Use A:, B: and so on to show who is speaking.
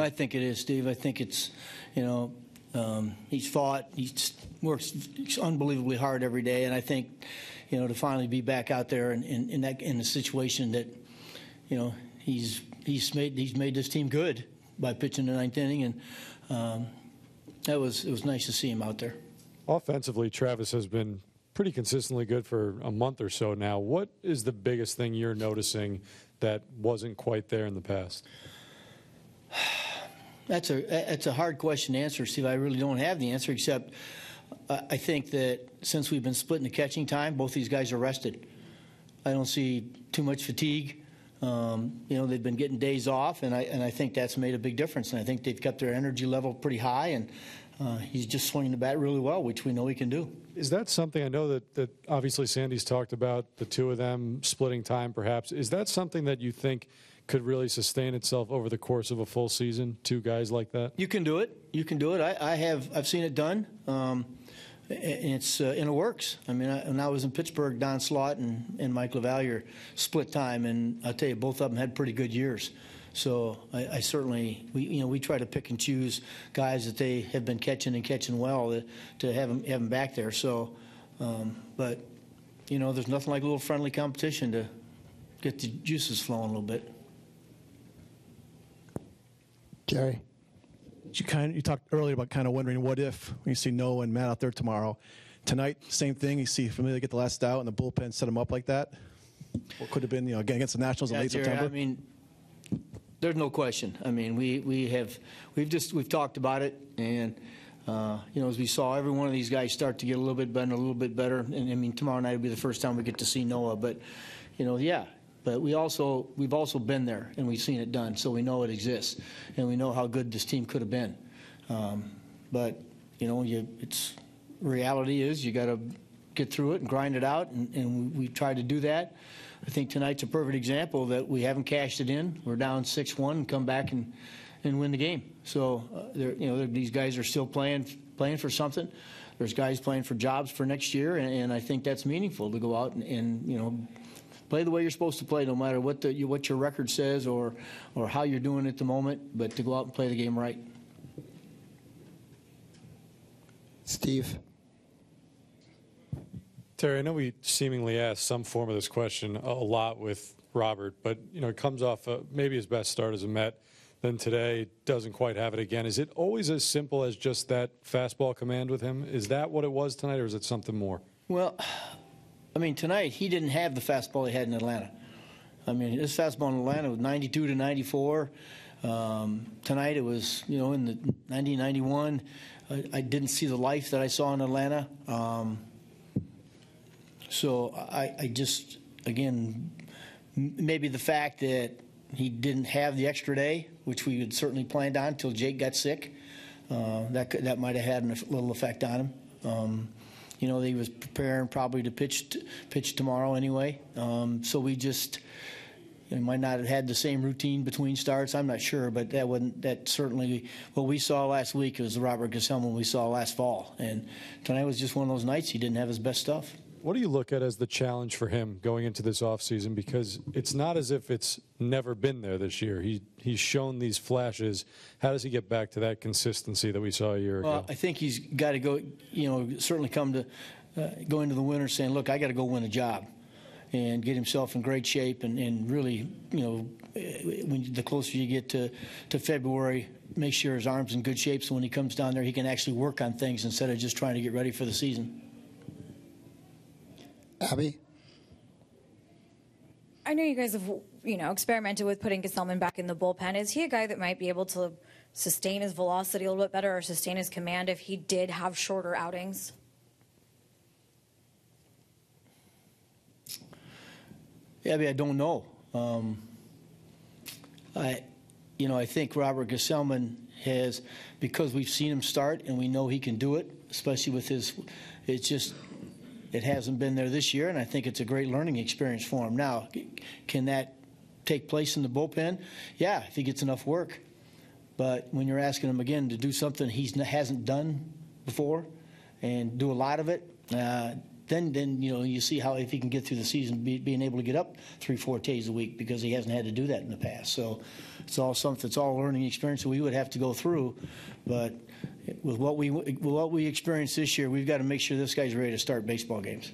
A: I think it is, Steve. I think it's, he's fought, he works unbelievably hard every day, and I think, to finally be back out there in a situation that, he's made this team good by pitching the ninth inning, and it was nice to see him out there.
B: Offensively, Travis has been pretty consistently good for a month or so now. What is the biggest thing you're noticing that wasn't quite there in the past?
A: That's a hard question to answer, Steve. I really don't have the answer, except I think that since we've been splitting the catching time, both these guys are rested. I don't see too much fatigue. They've been getting days off, and I think that's made a big difference. And I think they've kept their energy level pretty high, and he's just swinging the bat really well, which we know he can do.
B: Is that something, I know that obviously Sandy's talked about the two of them splitting time perhaps. Is that something that you think could really sustain itself over the course of a full season, two guys like that?
A: You can do it. You can do it. I've seen it done. And it works. I mean, when I was in Pittsburgh, Don Slaught and Mike LaValliere split time, and I'll tell you, both of them had pretty good years. So I certainly, we try to pick and choose guys that they have been catching well to have them back there. So, but there's nothing like a little friendly competition to get the juices flowing a little bit.
C: Gary, you talked earlier about kind of wondering what if when you see Noah and Matt out there tomorrow. Tonight, same thing. You see Familia get the last out, and the bullpen set him up like that. What could have been, again against the Nationals in late
A: Jerry,
C: September.
A: I mean, there's no question. I mean, we've talked about it, and as we saw every one of these guys start to get a little bit better. And I mean, tomorrow night will be the first time we get to see Noah. But yeah. But we've also been there, and we've seen it done, so we know it exists, and we know how good this team could have been. But reality is you got to get through it and grind it out, and we tried to do that. I think tonight's a perfect example that we haven't cashed it in. We're down 6-1 and come back and win the game. So these guys are still playing for something. There's guys playing for jobs for next year, and I think that's meaningful to go out and play the way you're supposed to play, no matter what your record says or how you're doing at the moment, but to go out and play the game right.
C: Steve.
B: Terry, I know we seemingly asked some form of this question a lot with Robert, but it comes off maybe his best start as a Met. Then today doesn't quite have it again. Is it always as simple as just that fastball command with him? Is that what it was tonight, or is it something more?
A: Well, I mean, tonight he didn't have the fastball he had in Atlanta. I mean, his fastball in Atlanta was 92 to 94. Tonight it was, in the 90, 91. I didn't see the life that I saw in Atlanta. So I just, again, maybe the fact that he didn't have the extra day, which we had certainly planned on until Jake got sick, that might have had a little effect on him. He was preparing probably to pitch tomorrow anyway. So we just might not have had the same routine between starts. I'm not sure, but that certainly what we saw last week was the Robert Gesellman we saw last fall. And tonight was just one of those nights he didn't have his best stuff.
B: What do you look at as the challenge for him going into this offseason? Because it's not as if it's never been there this year. He's shown these flashes. How does he get back to that consistency that we saw a year ago?
A: I think he's got to go, certainly come to go into the winter saying, look, I got to go win a job and get himself in great shape and really, when the closer you get to February, make sure his arm's in good shape so when he comes down there he can actually work on things instead of just trying to get ready for the season.
C: Abby?
D: I know you guys have, experimented with putting Gesellman back in the bullpen. Is he a guy that might be able to sustain his velocity a little bit better or sustain his command if he did have shorter outings?
A: Abby, I don't know. I think Robert Gesellman has, because we've seen him start and we know he can do it, especially with it hasn't been there this year, and I think it's a great learning experience for him. Now, can that take place in the bullpen? Yeah, if he gets enough work. But when you're asking him again to do something he hasn't done before and do a lot of it, then you see how if he can get through the season being able to get up 3-4 days a week, because he hasn't had to do that in the past. So it's all something. It's all a learning experience that we would have to go through. But with what we experienced this year, we've got to make sure this guy's ready to start baseball games.